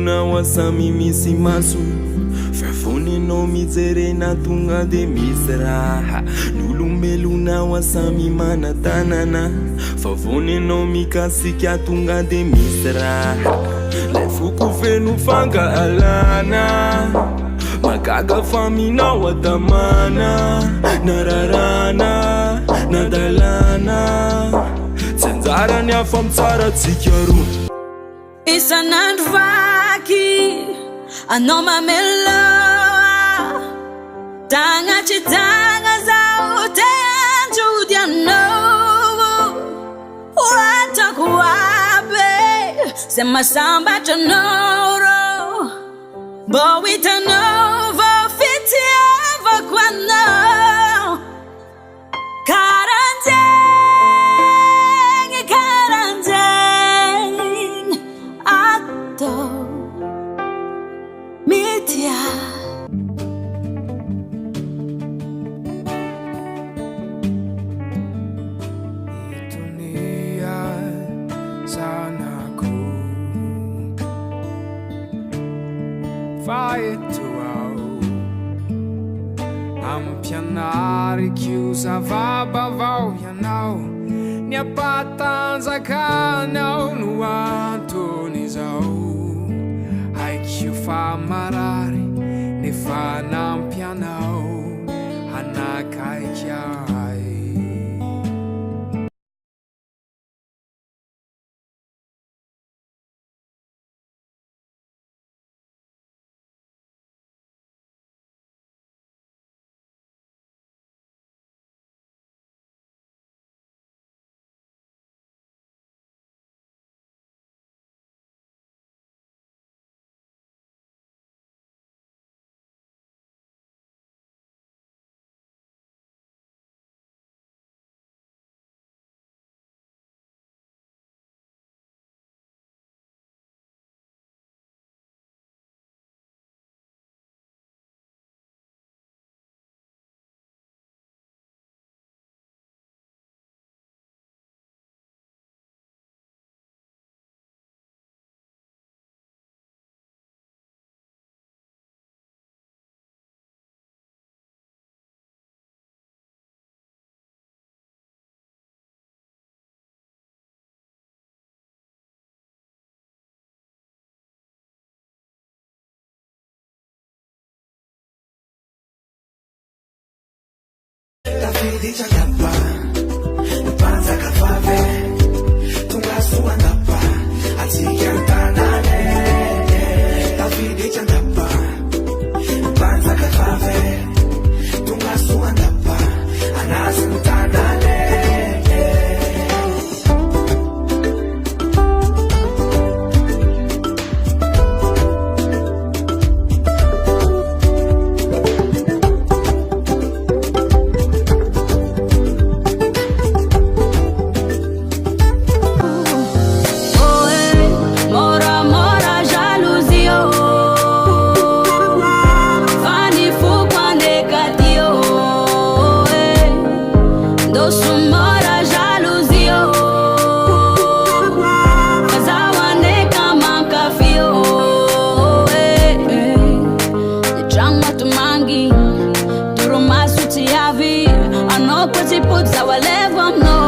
olombelona wasami misy maso fafonenao mijerena tonga de misy raha nolombelona wasami manatanana fafonenao mikasika tonga de misy raha le foko feno fanga alana magaga famina watamana nararana nadalana tsenjara ni afamtsara tsikaru isanandro vaky anao mameloa tagnaty tagna zao te anjody anao oatako aby ze masambatra anao rô mbô hitanao vao fitiavako anao karanjegny atao mitya dunia zanako faetoao ampianary chiusa vabavao ianao niapatanjakanao no antony zao haikio fa marary nefa nampianao hanakaikiai Davide Jagapa, Panza Cafave, Tunga Suandapa, Anticantanane. Davide Jagapa, Panza Cafave, Tunga Suandapa, Anasutanane. I know put our level, no.